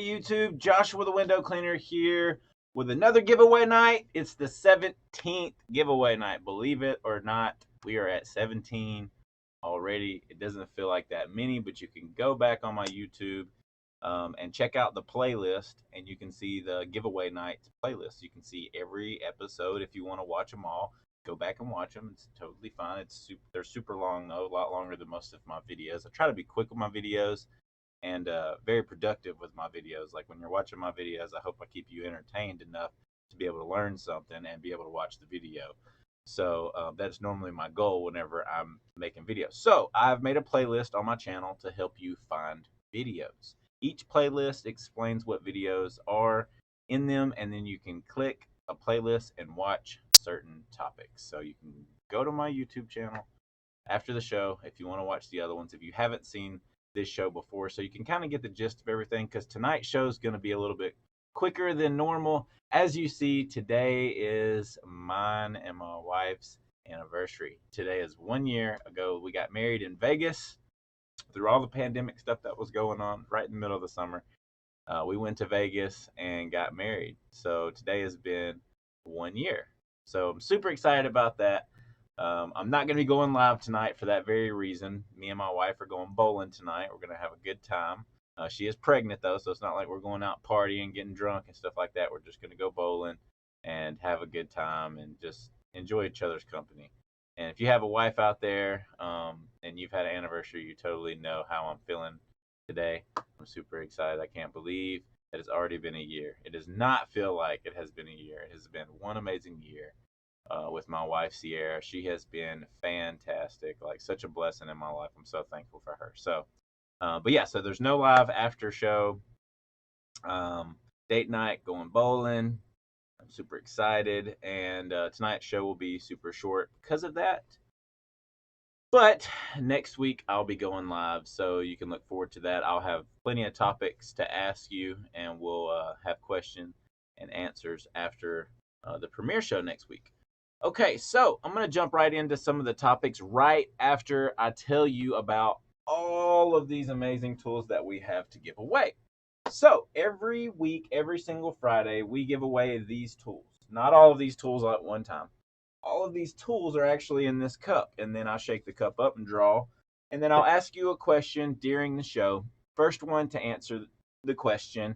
YouTube? Joshua the Window Cleaner here with another giveaway night. It's the 17th giveaway night. Believe it or not, we are at 17 already. It doesn't feel like that many, but you can go back on my YouTube and check out the playlist, and you can see the giveaway night playlist. You can see every episode if you want to watch them all. Go back and watch them. It's totally fine. They're super long though, a lot longer than most of my videos. I try to be quick with my videos and very productive with my videos. Like when you're watching my videos, I hope I keep you entertained enough to be able to learn something and be able to watch the video. So that's normally my goal whenever I'm making videos. So I've made a playlist on my channel to help you find videos. Each playlist explains what videos are in them, and then you can click a playlist and watch certain topics. So you can go to my YouTube channel after the show if you want to watch the other ones, if you haven't seen this show before, so you can kind of get the gist of everything, because tonight's show is going to be a little bit quicker than normal. As you see, today is mine and my wife's anniversary. Today is 1 year ago we got married in Vegas. Through all the pandemic stuff that was going on right in the middle of the summer, we went to Vegas and got married. So today has been 1 year. So I'm super excited about that. I'm not going to be going live tonight for that very reason. Me and my wife are going bowling tonight. We're going to have a good time. She is pregnant, though, so it's not like we're going out partying, getting drunk and stuff like that. We're just going to go bowling and have a good time and just enjoy each other's company. And if you have a wife out there and you've had an anniversary, you totally know how I'm feeling today. I'm super excited. I can't believe that it's already been a year. It does not feel like it has been a year. It has been one amazing year. With my wife Sierra. She has been fantastic, like such a blessing in my life. I'm so thankful for her. So, but yeah, so there's no live after show. Date night, going bowling. I'm super excited, and tonight's show will be super short because of that. But next week I'll be going live, so you can look forward to that. I'll have plenty of topics to ask you, and we'll have questions and answers after the premiere show next week. Okay, so I'm going to jump right into some of the topics right after I tell you about all of these amazing tools that we have to give away. So every week, every single Friday, we give away these tools. Not all of these tools at one time. All of these tools are actually in this cup, and then I shake the cup up and draw, and then I'll ask you a question during the show. First one to answer the question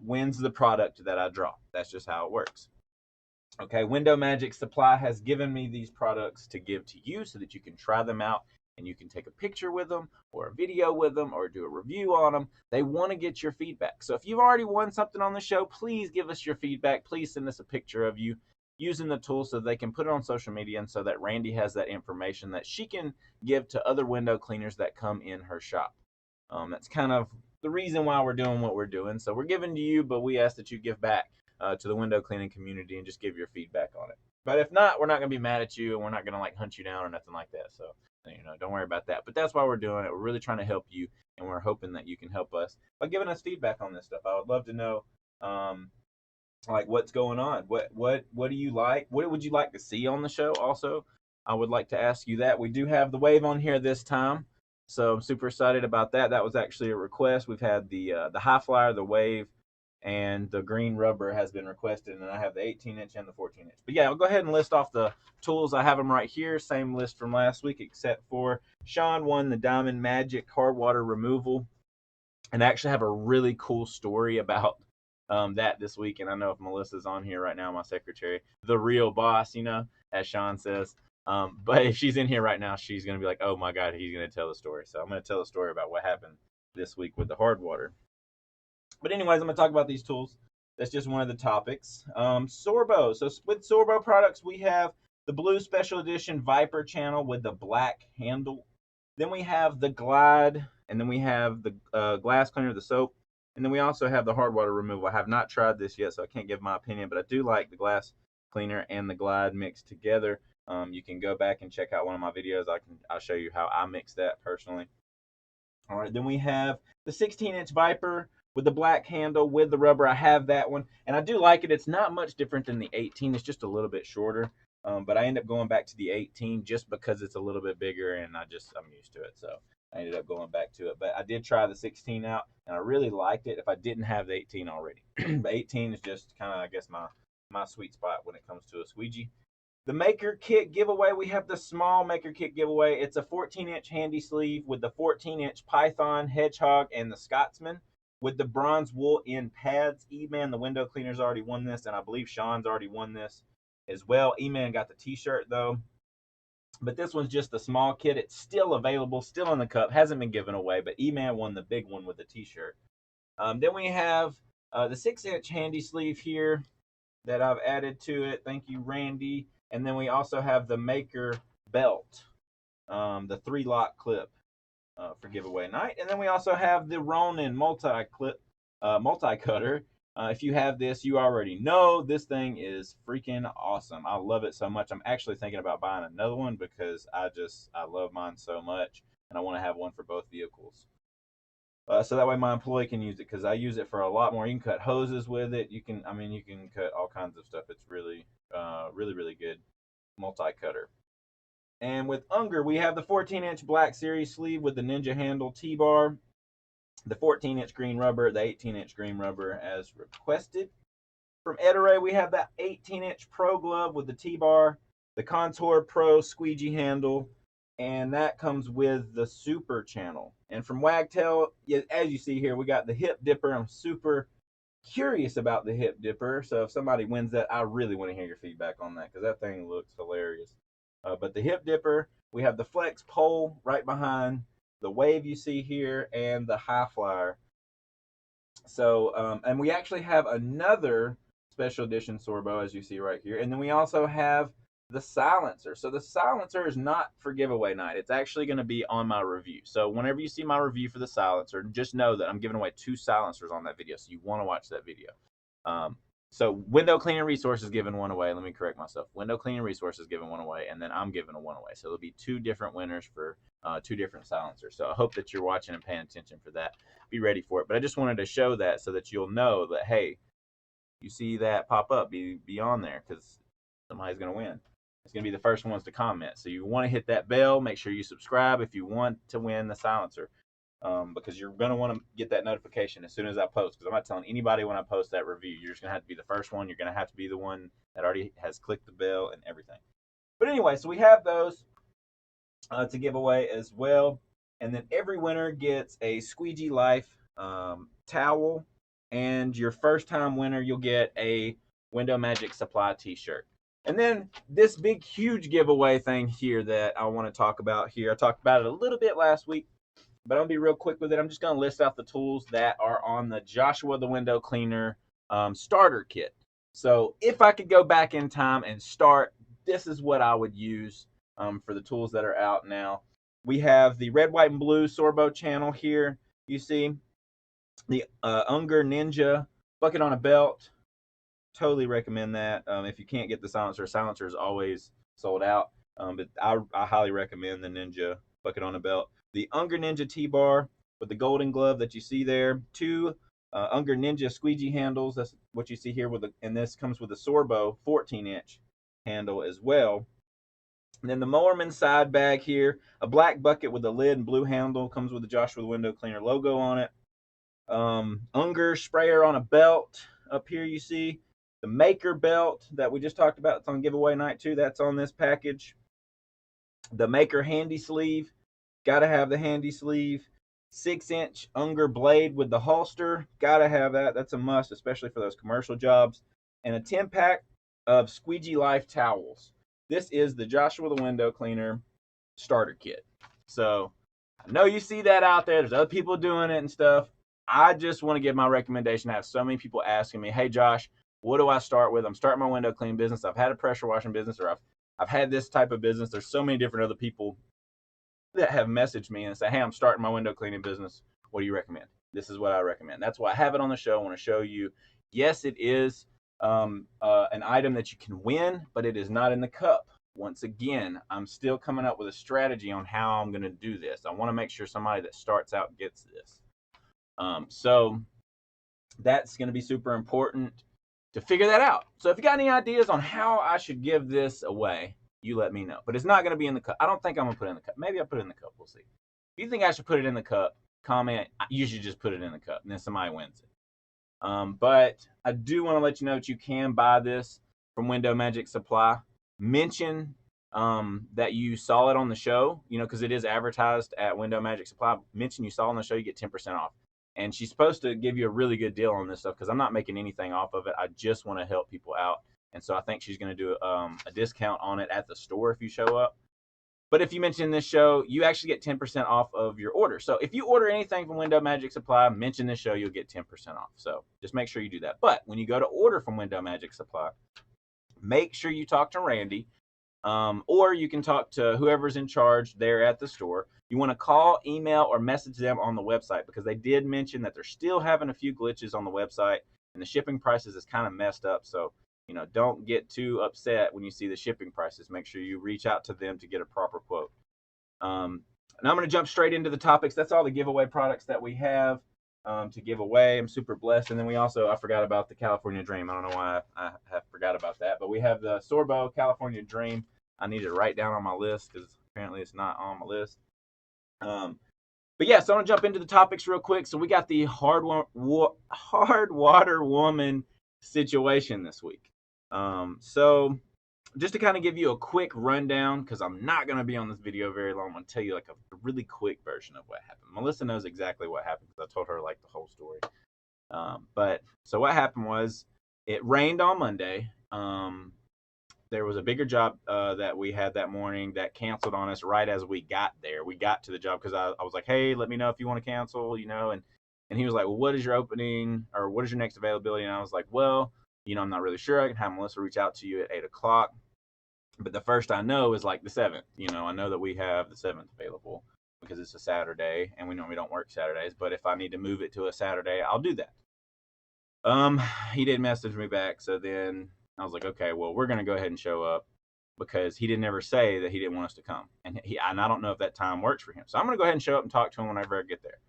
wins the product that I draw. That's just how it works. Okay, Window Magic Supply has given me these products to give to you so that you can try them out and you can take a picture with them or a video with them or do a review on them. They want to get your feedback. So if you've already won something on the show, please give us your feedback. Please send us a picture of you using the tool so they can put it on social media, and so that Randy has that information that she can give to other window cleaners that come in her shop. That's kind of the reason why we're doing what we're doing. So we're giving to you, but we ask that you give back to the window cleaning community and just give your feedback on it. But if not, we're not going to be mad at you, and we're not going to like hunt you down or nothing like that. So, don't worry about that. But that's why we're doing it. We're really trying to help you, and we're hoping that you can help us by giving us feedback on this stuff. I would love to know, like what's going on. What do you like? What would you like to see on the show? Also, I would like to ask you that. We do have the wave on here this time, so I'm super excited about that. That was actually a request. We've had the high flyer, the wave, and the green rubber has been requested, and I have the 18-inch and the 14-inch. But yeah, I'll go ahead and list off the tools. I have them right here, same list from last week, except for Sean won the Diamond Magic hard water removal, and I actually have a really cool story about that this week. And I know if Melissa's on here right now, my secretary, the real boss, as Sean says. But if she's in here right now, she's going to be like, oh my God, he's going to tell the story. So I'm going to tell a story about what happened this week with the hard water. But anyways, I'm going to talk about these tools. That's just one of the topics. Sorbo. So with Sorbo products, we have the blue special edition Viper channel with the black handle. Then we have the Glide, and then we have the glass cleaner, the soap. And then we also have the hard water removal. I have not tried this yet, so I can't give my opinion, but I do like the glass cleaner and the Glide mixed together. You can go back and check out one of my videos. I'll show you how I mix that personally. All right, then we have the 16-inch Viper with the black handle with the rubber. I have that one, and I do like it. It's not much different than the 18. It's just a little bit shorter, but I end up going back to the 18 just because it's a little bit bigger, and I'm used to it. So I ended up going back to it. But I did try the 16 out, and I really liked it if I didn't have the 18 already. But 18 is just kind of, I guess, my sweet spot when it comes to a squeegee. The Maker Kit giveaway, we have the small Maker Kit giveaway. It's a 14-inch handy sleeve with the 14-inch Python, Hedgehog, and the Scotsman with the bronze wool in pads. E-Man, the window cleaner's already won this, and I believe Sean's already won this as well. E-Man got the t-shirt, though. But this one's just a small kit. It's still available, still in the cup, hasn't been given away, but E-Man won the big one with the t-shirt. Then we have the 6-inch handy sleeve here that I've added to it. Thank you, Randy. And then we also have the Maker belt, the 3-lock clip for giveaway night. And then we also have the Ronin multi-cutter. If you have this, you already know this thing is freaking awesome. I love it so much. I'm actually thinking about buying another one because I love mine so much, and I want to have one for both vehicles. So that way my employee can use it, because I use it for a lot more. You can cut hoses with it. You can cut all kinds of stuff. It's really, really good multi-cutter. And with Unger, we have the 14-inch Black Series sleeve with the Ninja handle T-bar, the 14-inch green rubber, the 18-inch green rubber as requested. From Ettore, we have that 18-inch Pro glove with the T-bar, the Contour Pro squeegee handle, and that comes with the Super channel. And from Wagtail, as you see here, we got the Hip Dipper. I'm super curious about the Hip Dipper, so if somebody wins that, I really want to hear your feedback on that, because that thing looks hilarious. But the Hip Dipper, we have the Flex pole right behind the Wave you see here, and the High Flyer. So, and we actually have another special edition Sorbo, as you see right here. And then we also have the silencer. So the silencer is not for giveaway night. It's actually going to be on my review. So whenever you see my review for the silencer, just know that I'm giving away 2 silencers on that video. So you want to watch that video. So Window Cleaning Resources giving one away. Let me correct myself. Window Cleaning Resources giving one away, and then I'm giving one away. So there'll be 2 different winners for 2 different silencers. So I hope that you're watching and paying attention for that. Be ready for it. But I just wanted to show that so that you'll know that, hey, you see that pop up, be on there, because somebody's going to win. It's going to be the first ones to comment. So you want to hit that bell. Make sure you subscribe if you want to win the silencer. Because you're going to want to get that notification as soon as I post, because I'm not telling anybody when I post that review. You're just going to have to be the first one. You're going to have to be the one that already has clicked the bell and everything. But anyway, so we have those to give away as well. And then every winner gets a Squeegee Life towel. And your first time winner, you'll get a Window Magic Supply t-shirt. And then this big, huge giveaway thing here that I want to talk about here. I talked about it a little bit last week, but I'm going to be real quick with it. I'm just going to list out the tools that are on the Joshua the Window Cleaner starter kit. So if I could go back in time and start, this is what I would use for the tools that are out now. We have the red, white, and blue Sorbo channel here. You see the Unger Ninja bucket on a belt. Totally recommend that. If you can't get the silencer is always sold out. But I highly recommend the Ninja bucket on a belt. The Unger Ninja T-bar with the golden glove that you see there. 2 Unger Ninja squeegee handles. That's what you see here and this comes with a Sorbo 14-inch handle as well. And then the Mowerman side bag here, a black bucket with a lid and blue handle, comes with the Joshua the Window Cleaner logo on it. Unger sprayer on a belt up here you see. The Maker belt that we just talked about, it's on giveaway night too. That's on this package. The Maker handy sleeve, gotta have the handy sleeve. 6-inch Unger blade with the holster, gotta have that. That's a must, especially for those commercial jobs. And a 10-pack of Squeegee Life towels. This is the Joshua the Window Cleaner starter kit. So I know you see that out there. There's other people doing it and stuff. I just want to give my recommendation. I have so many people asking me, hey Josh, what do I start with? I'm starting my window cleaning business. I've had a pressure washing business, or I've had this type of business. There's so many different other people that have messaged me and say, hey, I'm starting my window cleaning business. What do you recommend? This is what I recommend. That's why I have it on the show. I want to show you, yes, it is an item that you can win, but it is not in the cup. Once again, I'm still coming up with a strategy on how I'm going to do this. I want to make sure somebody that starts out gets this. So that's going to be super important to figure that out. So if you got any ideas on how I should give this away, you let me know. But it's not going to be in the cup. I don't think I'm going to put it in the cup. Maybe I'll put it in the cup. We'll see. If you think I should put it in the cup, comment. You should just put it in the cup, and then somebody wins it. But I do want to let you know that you can buy this from Window Magic Supply. Mention that you saw it on the show, because it is advertised at Window Magic Supply. Mention you saw it on the show, you get 10% off. And she's supposed to give you a really good deal on this stuff because I'm not making anything off of it. I just want to help people out. And so I think she's going to do a discount on it at the store if you show up. But if you mention this show, you actually get 10% off of your order. So if you order anything from Window Magic Supply, mention this show, you'll get 10% off. So just make sure you do that. But when you go to order from Window Magic Supply, make sure you talk to Randy, or you can talk to whoever's in charge there at the store. You want to call, email, or message them on the website because they did mention that they're still having a few glitches on the website and the shipping prices is kind of messed up. So don't get too upset when you see the shipping prices. Make sure you reach out to them to get a proper quote. Now I'm going to jump straight into the topics. That's all the giveaway products that we have to give away. I'm super blessed. And then I forgot about the California Dream. I don't know why I have forgot about that. But we have the Sorbo California Dream. I need to write down on my list because apparently it's not on my list. But yeah, so I'm going to jump into the topics real quick. So we got the hard water woman situation this week. So just to kind of give you a quick rundown, because I'm not going to be on this video very long, I'm going to tell you like a really quick version of what happened. Melissa knows exactly what happened because I told her like the whole story. But so what happened was it rained on Monday. There was a bigger job that we had that morning that canceled on us right as we got there. We got to the job because I was like, hey, let me know if you want to cancel, and he was like, well, what is your opening or what is your next availability? And I was like, well, I'm not really sure. I can have Melissa reach out to you at 8 o'clock. But the first I know is like the 7th. I know that we have the 7th available because it's a Saturday and we normally don't work Saturdays. But if I need to move it to a Saturday, I'll do that. He didn't message me back. So then I was like, okay, well, we're going to go ahead and show up because he didn't ever say that he didn't want us to come. And I don't know if that time works for him. So I'm going to go ahead and show up and talk to him whenever I get there.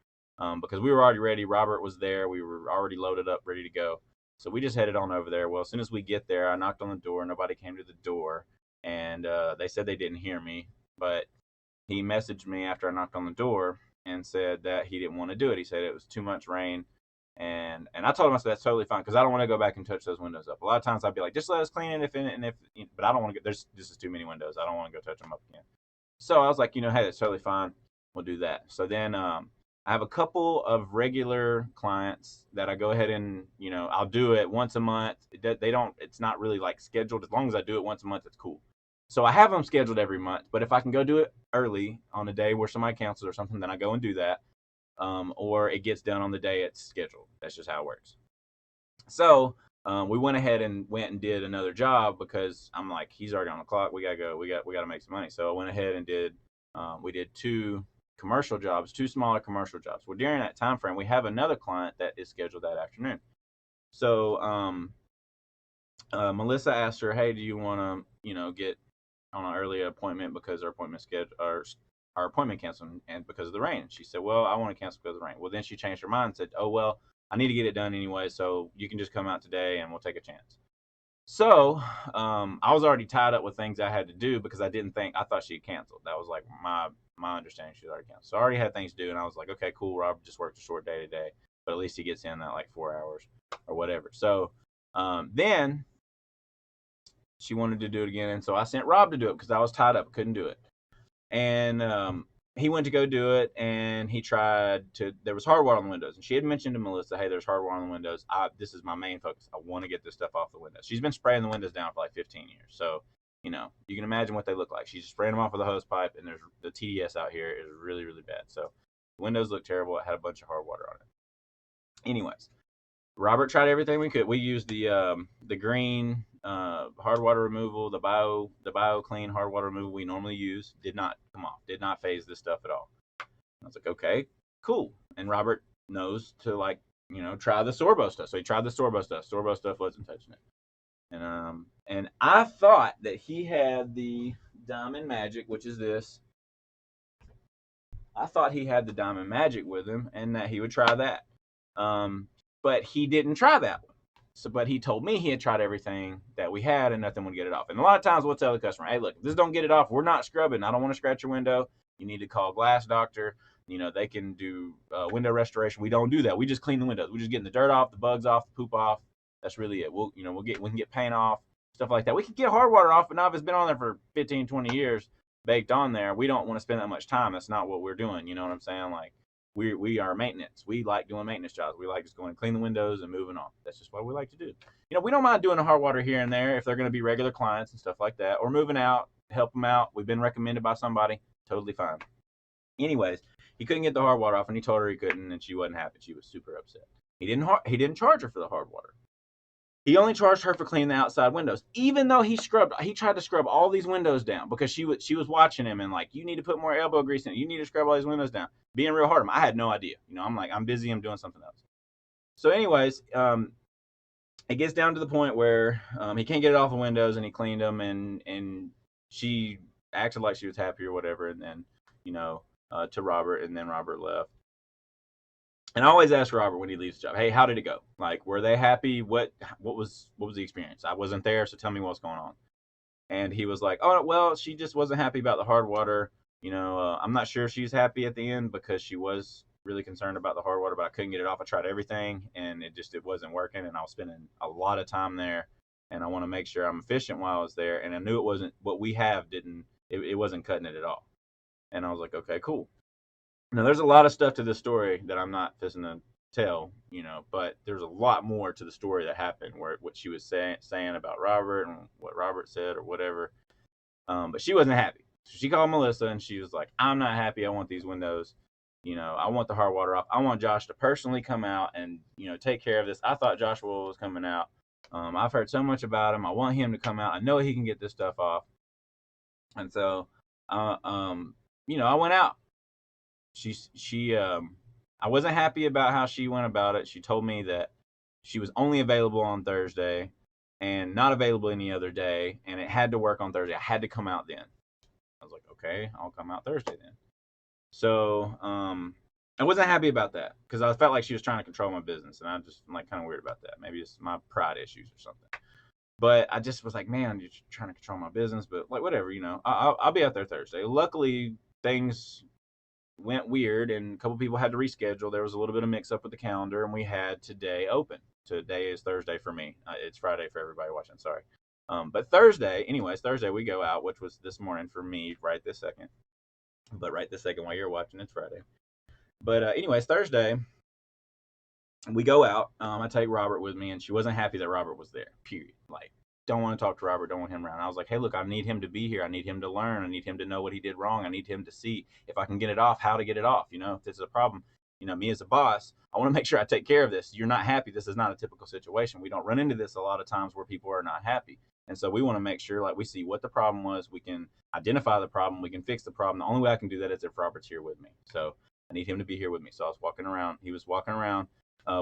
Because we were already ready. Robert was there. We were already loaded up, ready to go. So we just headed on over there. Well, as soon as we get there, I knocked on the door. Nobody came to the door. And they said they didn't hear me. But he messaged me after I knocked on the door and said that he didn't want to do it. He said it was too much rain. And I told him, I said, that's totally fine because I don't want to go back and touch those windows up. A lot of times I'd be like, just let us clean it but I don't want to this is too many windows. I don't want to go touch them up again. So I was like, hey, that's totally fine. We'll do that. So then I have a couple of regular clients that I go ahead and, I'll do it once a month. It's not really like scheduled. As long as I do it once a month, it's cool. So I have them scheduled every month, but if I can go do it early on a day where somebody cancels or something, then I go and do that. Or it gets done on the day it's scheduled. That's just how it works. So we went ahead and did another job because I'm like, he's already on the clock. We gotta go. We got to make some money. So I went ahead and we did two commercial jobs, two smaller commercial jobs. Well, during that time frame, we have another client that is scheduled that afternoon. So Melissa asked her, hey, do you want to, get on an early appointment because our appointment canceled and because of the rain. She said, well, I want to cancel because of the rain. Well, then she changed her mind and said, oh, well, I need to get it done anyway, so you can just come out today and we'll take a chance. So I was already tied up with things I had to do because I thought she had canceled. That was like my understanding. She had already canceled. So I already had things to do, and I was like, okay, cool. Rob just worked a short day today, but at least he gets in that like 4 hours or whatever. So then she wanted to do it again, and so I sent Rob to do it because I was tied up, couldn't do it. And he went to go do it, and he tried to. There was hardware on the windows, and she had mentioned to Melissa, "Hey, there's hardware on the windows. This is my main focus. I want to get this stuff off the windows." She's been spraying the windows down for like 15 years, so you can imagine what they look like. She's spraying them off with a hose pipe, and there's the TDS out here is really, really bad. So the windows look terrible. It had a bunch of hard water on it. Anyways, Robert tried everything we could. We used the green hard water removal, the BioClean hard water removal we normally use. Did not come off. Did not phase this stuff at all. I was like, okay, cool. And Robert knows to try the Sorbo stuff. So he tried the Sorbo stuff. Sorbo stuff wasn't touching it. And I thought that he had the Diamond Magic, which is this. I thought he had the Diamond Magic with him and that he would try that. But he didn't try that one. But he told me he had tried everything that we had and nothing would get it off. And a lot of times we'll tell the customer, hey, look, if this don't get it off, we're not scrubbing. I don't want to scratch your window. You need to call Glass Doctor. You know, they can do window restoration. We don't do that. We just clean the windows. We just getting the dirt off, the bugs off, the poop off. That's really it. We can get paint off, stuff like that. We can get hard water off, but not if it's been on there for 15, 20 years baked on there. We don't want to spend that much time. That's not what we're doing. You know what I'm saying? Like we are maintenance. We like doing maintenance jobs. We like just going to clean the windows and moving on. That's just what we like to do. You know, we don't mind doing a hard water here and there if they're going to be regular clients and stuff like that, or moving out, help them out. We've been recommended by somebody. Totally fine. Anyways, he couldn't get the hard water off, and he told her he couldn't, and she wasn't happy. She was super upset. He didn't charge her for the hard water. He only charged her for cleaning the outside windows, even though he tried to scrub all these windows down because she was watching him and like, you need to put more elbow grease in it. You need to scrub all these windows down. Being real hard. I had no idea. You know, I'm like, I'm busy. I'm doing something else. So, anyways, it gets down to the point where he can't get it off the windows, and he cleaned them, and she acted like she was happy or whatever, and then, you know, to Robert, and then Robert left. And I always ask Robert when he leaves the job, hey, how did it go? Like, were they happy? What was the experience? I wasn't there, so tell me what's going on. And he was like, oh, well, she just wasn't happy about the hard water. You know, I'm not sure she's happy at the end because she was really concerned about the hard water, but I couldn't get it off. I tried everything, and it wasn't working, and I was spending a lot of time there, and I want to make sure I'm efficient while I was there. And I knew it wasn't what we have it wasn't cutting it at all. And I was like, okay, cool. Now, there's a lot of stuff to this story that I'm not fixing to tell, you know, but there's a lot more to the story that happened, where what she was saying about Robert and what Robert said or whatever. But she wasn't happy. So she called Melissa, and she was like, I'm not happy. I want these windows. You know, I want the hard water off. I want Josh to personally come out and, you know, take care of this. I thought Joshua was coming out. I've heard so much about him. I want him to come out. I know he can get this stuff off. And so, you know, I went out. I wasn't happy about how she went about it. She told me that she was only available on Thursday and not available any other day, and it had to work on Thursday. I had to come out then. I was like, okay, I'll come out Thursday then. So I wasn't happy about that because I felt like she was trying to control my business, and I'm like kind of weird about that. Maybe it's my pride issues or something. But I just was like, man, you're trying to control my business, but like whatever, you know. I'll be out there Thursday. Luckily, things went weird, and a couple people had to reschedule. There was a little bit of mix up with the calendar, and we had today open. Today is Thursday for me. It's Friday for everybody watching. Sorry. But Thursday, we go out, which was this morning for me right this second. But right this second while you're watching, it's Friday. But anyways, Thursday, we go out. I take Robert with me, and she wasn't happy that Robert was there, period. Like, don't want to talk to Robert, don't want him around. I was like, hey, look, I need him to be here. I need him to learn. I need him to know what he did wrong. I need him to see if I can get it off, how to get it off. You know, if this is a problem, you know, me as a boss, I want to make sure I take care of this. You're not happy. This is not a typical situation. We don't run into this a lot of times where people are not happy. And so we want to make sure, like, we see what the problem was. We can identify the problem. We can fix the problem. The only way I can do that is if Robert's here with me. So I need him to be here with me. So I was walking around. He was walking around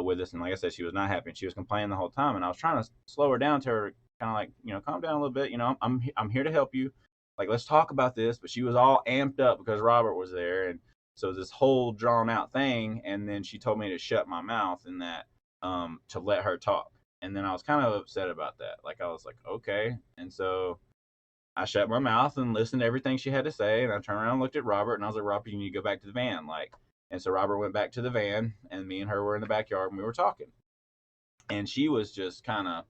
with us. And like I said, she was not happy. And she was complaining the whole time. And I was trying to slow her down to her, kind of like, you know, calm down a little bit. You know, I'm here to help you. Like, let's talk about this. But she was all amped up because Robert was there. And so this whole drawn out thing. And then she told me to shut my mouth and that to let her talk. And then I was kind of upset about that. Like, I was like, okay. And so I shut my mouth and listened to everything she had to say. And I turned around and looked at Robert, and I was like, Robert, you need to go back to the van. Like, and so Robert went back to the van, and me and her were in the backyard, and we were talking. And she was just kind of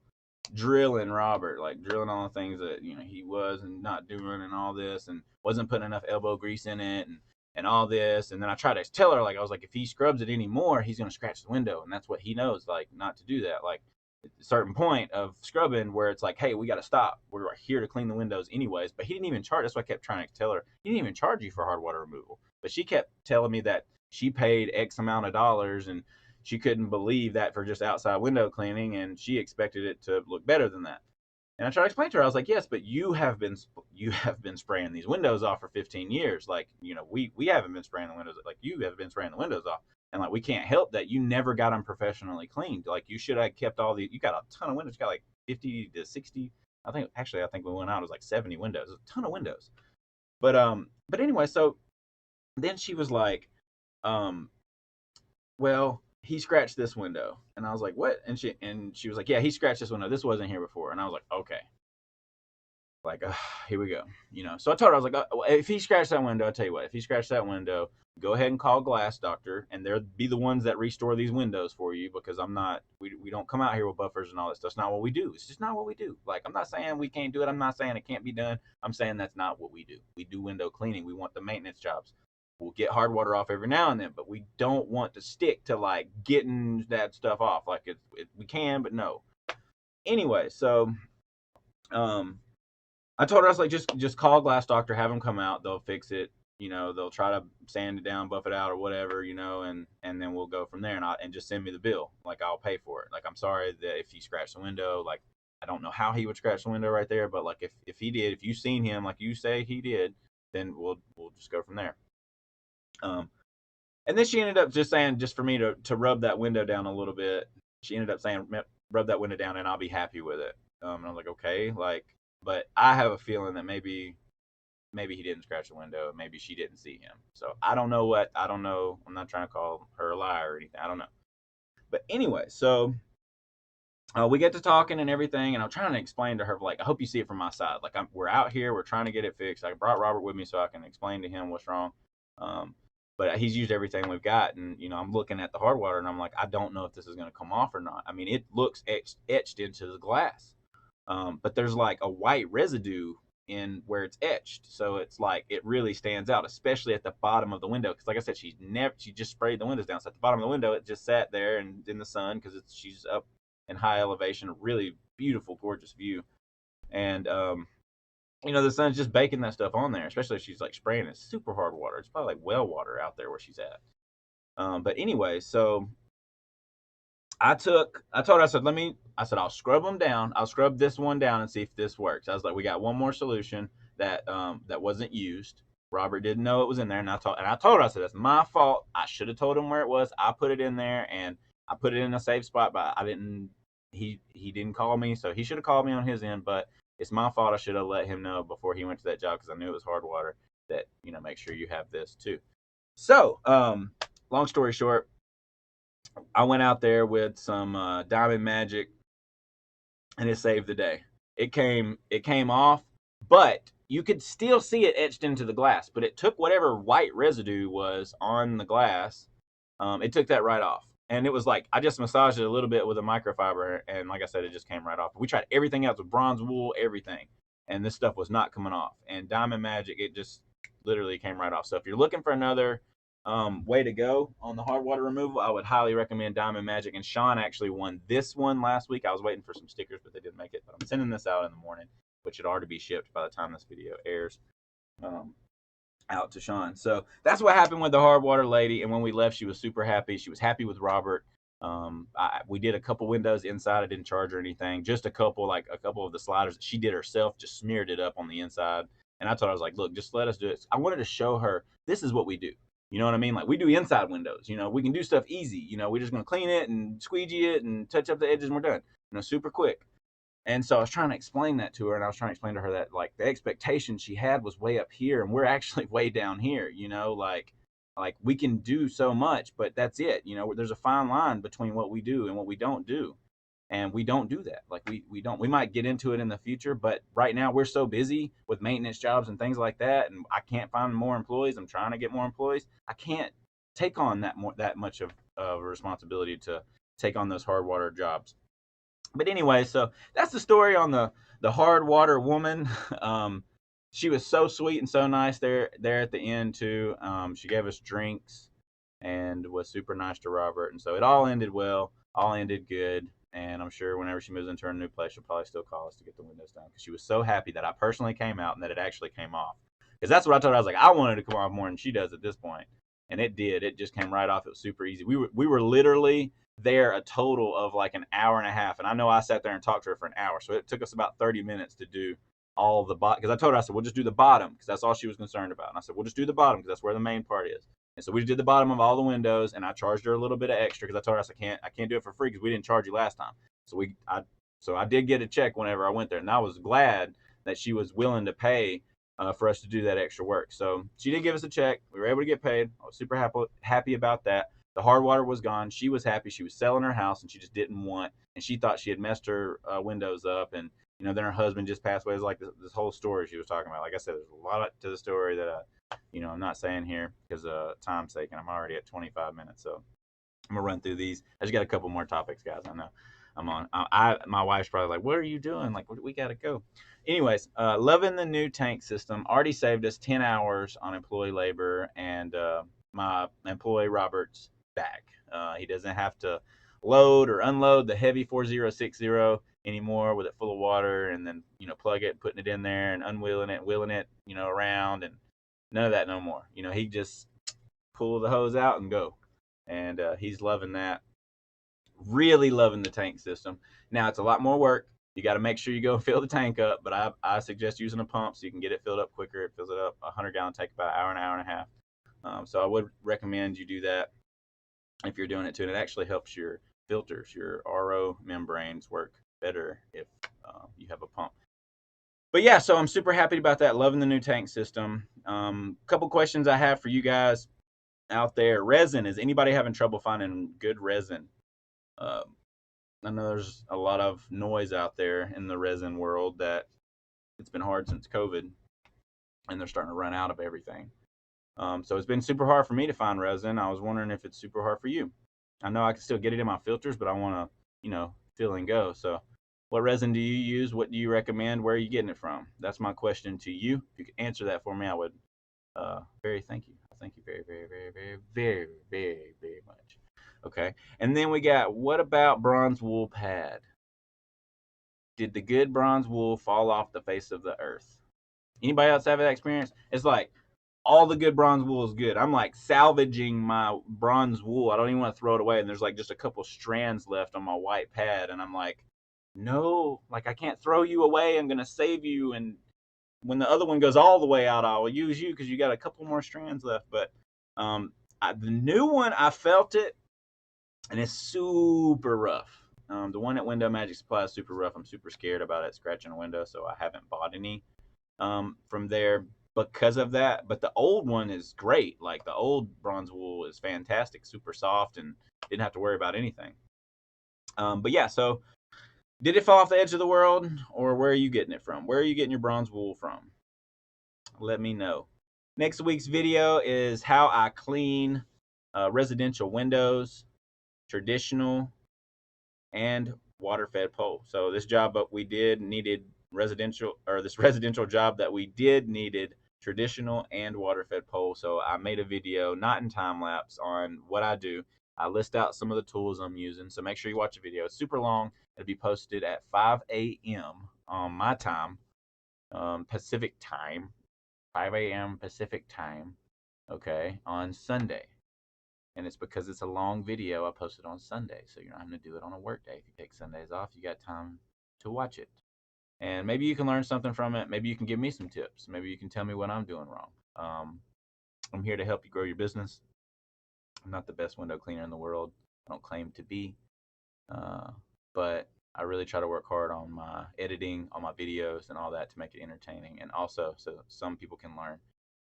drilling Robert, like drilling all the things that, you know, he was and not doing and all this, and wasn't putting enough elbow grease in it, and all this. And then I tried to tell her, like, I was like, if he scrubs it anymore, he's going to scratch the window. And that's what he knows, like, not to do that. Like, at a certain point of scrubbing where it's like, hey, we got to stop. We're here to clean the windows anyways. But he didn't even charge. That's what I kept trying to tell her. He didn't even charge you for hard water removal. But she kept telling me that she paid X amount of dollars, and she couldn't believe that for just outside window cleaning, and she expected it to look better than that. And I tried to explain to her, I was like, yes, but you have been spraying these windows off for 15 years. Like, you know, we haven't been spraying the windows. Like, you have been spraying the windows off. And, like, we can't help that you never got them professionally cleaned. Like, you should have kept all the, you got a ton of windows. You got like 50 to 60. I think we went out, it was like 70 windows. It was a ton of windows. But anyway, so then she was like, well, he scratched this window. And I was like, what? And she was like, yeah, he scratched this window. This wasn't here before. And I was like, okay. Like, here we go. So I told her, I was like, if he scratched that window, I'll tell you what, if he scratched that window, go ahead and call Glass Doctor, and they'll be the ones that restore these windows for you, because we don't come out here with buffers and all that stuff. It's not what we do. It's just not what we do. Like, I'm not saying we can't do it. I'm not saying it can't be done. I'm saying that's not what we do. We do window cleaning. We want the maintenance jobs. We'll get hard water off every now and then, but we don't want to stick to like getting that stuff off. Like we can, but no. Anyway, so I told her, I was like, just call Glass Doctor, have them come out, they'll fix it. They'll try to sand it down, buff it out, or whatever, and then we'll go from there, and just send me the bill. Like, I'll pay for it. Like, I'm sorry that if he scratched the window, like, I don't know how he would scratch the window right there, but like if he did, if you seen him like you say he did, then we'll just go from there. And then she ended up just saying, just for me to rub that window down a little bit. She ended up saying, rub that window down and I'll be happy with it. And I was like, okay, like, but I have a feeling that maybe he didn't scratch the window. Maybe she didn't see him. So I don't know. I'm not trying to call her a liar or anything. I don't know. But anyway, so we get to talking and everything, and I'm trying to explain to her, like, I hope you see it from my side. Like, we're out here, we're trying to get it fixed. I brought Robert with me so I can explain to him what's wrong. But he's used everything we've got, and I'm looking at the hard water, and I'm like, I don't know if this is going to come off or not. I mean, it looks etched into the glass, but there's like a white residue in where it's etched, so it's like it really stands out, especially at the bottom of the window. Because like I said, she just sprayed the windows down, so at the bottom of the window, it just sat there and in the sun because she's up in high elevation, a really beautiful, gorgeous view, and the sun's just baking that stuff on there, especially if she's like spraying it. Super hard water. It's probably like well water out there where she's at. But anyway, so I told her, I said, I'll scrub them down. I'll scrub this one down and see if this works. I was like, we got one more solution that wasn't used. Robert didn't know it was in there, and I told her, I said, that's my fault. I should have told him where it was. I put it in there, and I put it in a safe spot, but I didn't. He didn't call me, so he should have called me on his end. But it's my fault. I should have let him know before he went to that job, because I knew it was hard water. That make sure you have this too. So, long story short, I went out there with some Diamond Magic, and it saved the day. It came off, but you could still see it etched into the glass. But it took whatever white residue was on the glass. It took that right off, and it was like I just massaged it a little bit with a microfiber, and like I said, it just came right off. We tried everything else with bronze wool, everything, and this stuff was not coming off. And Diamond Magic, it just literally came right off. So if you're looking for another way to go on the hard water removal, I would highly recommend Diamond Magic. And Sean actually won this one last week. I was waiting for some stickers, but they didn't make it. But I'm sending this out in the morning, which should already be shipped by the time this video airs, out to Sean. So that's what happened with the hard water lady. And when we left, she was super happy. She was happy with Robert. We did a couple windows inside. I didn't charge her anything. Just a couple of the sliders that she did herself, just smeared it up on the inside. And I told her, I was like, look, just let us do it. I wanted to show her this is what we do. You know what I mean? Like, we do inside windows. We can do stuff easy. We're just going to clean it and squeegee it and touch up the edges and we're done. Super quick. And so I was trying to explain that to her, and I was trying to explain to her that, like, the expectation she had was way up here, and we're actually way down here, like we can do so much, but that's it. There's a fine line between what we do and what we don't do. And we don't do that. Like, we don't. We might get into it in the future, but right now we're so busy with maintenance jobs and things like that, and I can't find more employees. I'm trying to get more employees. I can't take on that much of a responsibility to take on those hard water jobs. But anyway, so that's the story on the hard water woman. She was so sweet and so nice there at the end too. She gave us drinks and was super nice to Robert, and so it all ended well, all ended good. And I'm sure whenever she moves into her new place, she'll probably still call us to get the windows done, because she was so happy that I personally came out and that it actually came off. Because that's what I told her. I was like, I wanted to come off more than she does at this point, and it did. It just came right off. It was super easy. We were literally there a total of like an hour and a half, and I know I sat there and talked to her for an hour, so it took us about 30 minutes to do all the bottom. Because I told her, I said, we'll just do the bottom, because that's all she was concerned about. And I said, we'll just do the bottom, because that's where the main part is. And so we did the bottom of all the windows, and I charged her a little bit of extra, because I told her, I said, I can't do it for free because we didn't charge you last time. So I did get a check whenever I went there, and I was glad that she was willing to pay for us to do that extra work. So she did give us a check. We were able to get paid. I was super happy about that. The hard water was gone. She was happy. She was selling her house, and she just didn't want, and she thought she had messed her windows up, and you know, then her husband just passed away. It's like this whole story she was talking about. Like I said, there's a lot to the story that you know, I'm not saying here because of time's sake, and I'm already at 25 minutes. So I'm gonna run through these. I just got a couple more topics, guys. I know I'm on. My wife's probably like, "What are you doing? Like, we gotta go." Anyways, loving the new tank system. Already saved us 10 hours on employee labor, and my employee Robert's back. He doesn't have to load or unload the heavy 4060 anymore with it full of water, and then, you know, plug it, putting it in there, and unwheeling it, wheeling it, you know, around, and none of that no more. You know, he just pull the hose out and go, and he's loving that. Really loving the tank system. Now it's a lot more work. You got to make sure you go and fill the tank up, but I suggest using a pump so you can get it filled up quicker. It fills it up. A 100-gallon take about an hour and a half. So I would recommend you do that if you're doing it too. And it actually helps your filters, your RO membranes work better if you have a pump. But yeah, so I'm super happy about that. Loving the new tank system. Couple questions I have for you guys out there. Resin. Is anybody having trouble finding good resin? I know there's a lot of noise out there in the resin world that it's been hard since COVID, and they're starting to run out of everything. So it's been super hard for me to find resin. I was wondering if it's super hard for you. I know I can still get it in my filters, but I want to, you know, fill and go. So what resin do you use? What do you recommend? Where are you getting it from? That's my question to you. If you could answer that for me, I would very thank you. Thank you very, very, very, very, very, very, very much. Okay. And then we got, what about bronze wool pad? Did the good bronze wool fall off the face of the earth? Anybody else have that experience? It's like all the good bronze wool is good. I'm like salvaging my bronze wool. I don't even want to throw it away. And there's like just a couple strands left on my white pad. And I'm like, no, like I can't throw you away. I'm going to save you. And when the other one goes all the way out, I'll use you because you got a couple more strands left. But the new one, I felt it, and it's super rough. The one at Window Magic Supply is super rough. I'm super scared about it scratching a window, so I haven't bought any from there because of that. But the old one is great. Like the old bronze wool is fantastic, super soft, and didn't have to worry about anything. But yeah, so did it fall off the edge of the world, or where are you getting it from? Where are you getting your bronze wool from? Let me know. Next week's video is how I clean residential windows, traditional, and water-fed pole. So this job that we did needed residential, or this residential job that we did needed traditional and water-fed pole. So I made a video, not in time lapse, on what I do. I list out some of the tools I'm using. So make sure you watch the video. It's super long. It'll be posted at 5 a.m. on my time, Pacific time, 5 a.m. Pacific time, okay, on Sunday. And it's because it's a long video I posted on Sunday, so you're not having to do it on a work day. If you take Sundays off, you got time to watch it. And maybe you can learn something from it. Maybe you can give me some tips. Maybe you can tell me what I'm doing wrong. I'm here to help you grow your business. I'm not the best window cleaner in the world. I don't claim to be. But I really try to work hard on my editing, on my videos, and all that to make it entertaining. And also, so some people can learn.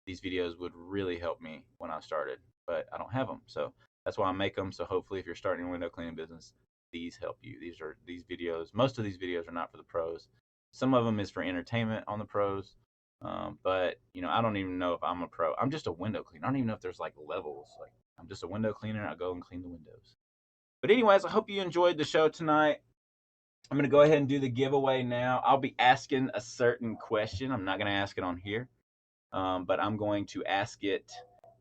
These videos would really help me when I started, but I don't have them. So that's why I make them. So hopefully if you're starting a window cleaning business, these help you. These videos, most of these videos are not for the pros. Some of them is for entertainment on the pros. But you know, I don't even know if I'm a pro. I'm just a window cleaner. I don't even know if there's like levels. Like I'm just a window cleaner. I go and clean the windows. But anyways, I hope you enjoyed the show tonight. I'm going to go ahead and do the giveaway now. I'll be asking a certain question. I'm not going to ask it on here. But I'm going to ask it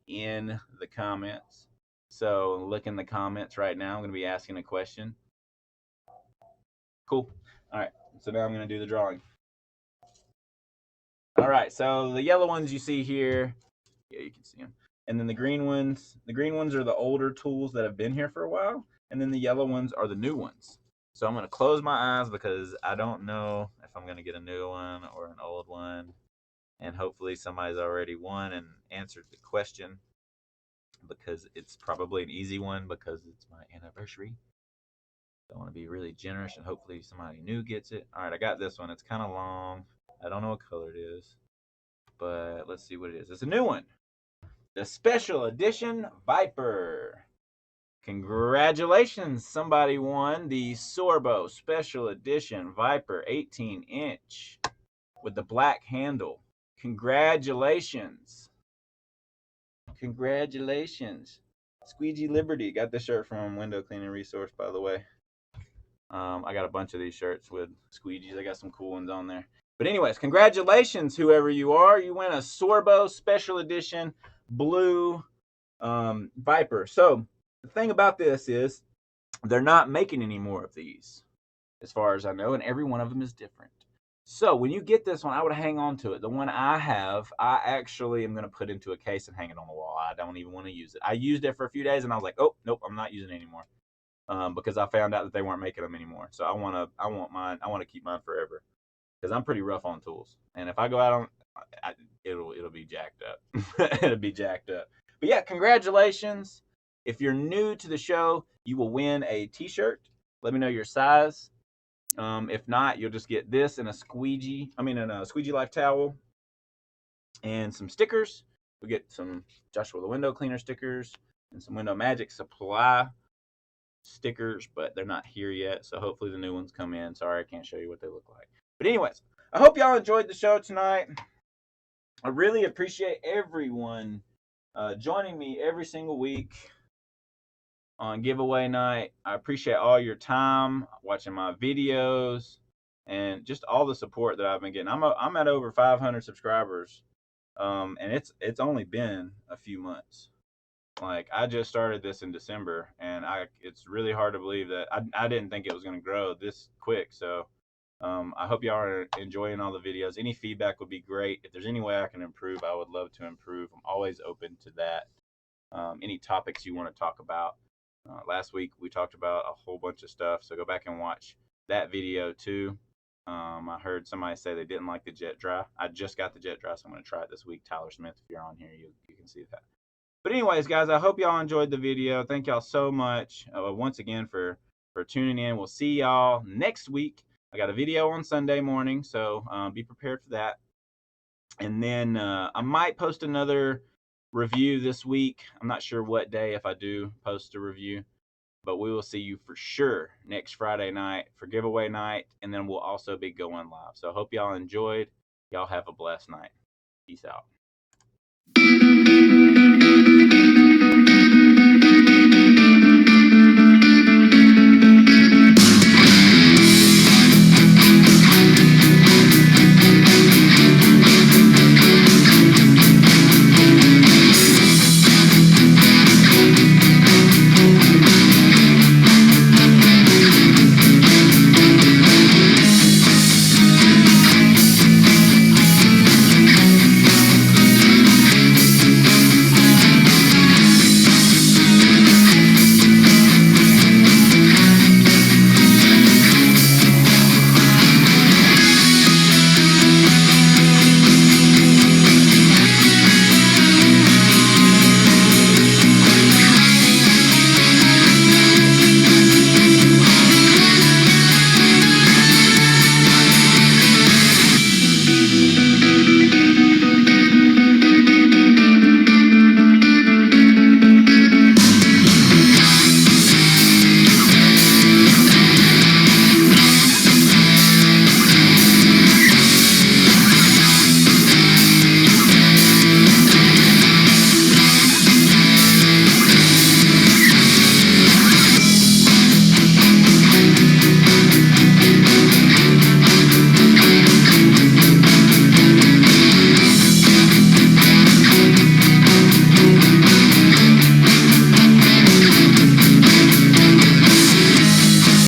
in the comments. So look in the comments right now. I'm going to be asking a question. Cool. All right. So now I'm going to do the drawing. All right. So the yellow ones you see here, yeah, you can see them. And then the green ones are the older tools that have been here for a while. And then the yellow ones are the new ones. So I'm going to close my eyes because I don't know if I'm going to get a new one or an old one. And hopefully somebody's already won and answered the question, because it's probably an easy one because it's my anniversary. I want to be really generous and hopefully somebody new gets it. All right, I got this one. It's kind of long. I don't know what color it is, but let's see what it is. It's a new one. The Special Edition Viper. Congratulations, somebody won the Sorbo Special Edition Viper 18-inch with the black handle. Congratulations. Congratulations. Squeegee Liberty. Got this shirt from Window Cleaning Resource, by the way. I got a bunch of these shirts with squeegees. I got some cool ones on there. But anyways, congratulations, whoever you are. You win a Sorbo Special Edition blue Viper. So the thing about this is they're not making any more of these, as far as I know, and every one of them is different. So when you get this one, I would hang on to it. The one I have, I actually am going to put into a case and hang it on the wall. I don't even want to use it. I used it for a few days, and I was like, oh, nope, I'm not using it anymore. Because I found out that they weren't making them anymore. So I want mine. I want to keep mine forever because I'm pretty rough on tools. And if I go out on, it'll be jacked up. It'll be jacked up. But yeah, congratulations. If you're new to the show, you will win a T-shirt. Let me know your size. If not, you'll just get this and a Squeegee Life towel and some stickers. We'll get some Joshua the Window Cleaner stickers and some Window Magic Supply stickers, but they're not here yet. So hopefully the new ones come in. Sorry, I can't show you what they look like. But anyways, I hope y'all enjoyed the show tonight. I really appreciate everyone joining me every single week on giveaway night. I appreciate all your time watching my videos and just all the support that I've been getting. I'm at over 500 subscribers, and it's only been a few months. Like, I just started this in December, and it's really hard to believe that I didn't think it was going to grow this quick. So I hope y'all are enjoying all the videos. Any feedback would be great. If there's any way I can improve, I would love to improve. I'm always open to that. Any topics you want to talk about. Last week we talked about a whole bunch of stuff, so go back and watch that video too. I heard somebody say they didn't like the jet dry. I just got the jet dry, so I'm going to try it this week. Tyler Smith, if you're on here, you can see that. But anyways, guys, I hope y'all enjoyed the video. Thank y'all so much once again for tuning in. We'll see y'all next week. I got a video on Sunday morning, so be prepared for that. And then I might post another review this week. I'm not sure what day if I do post a review, but we will see you for sure next Friday night for giveaway night, and then we'll also be going live. So I hope y'all enjoyed. Y'all have a blessed night. Peace out.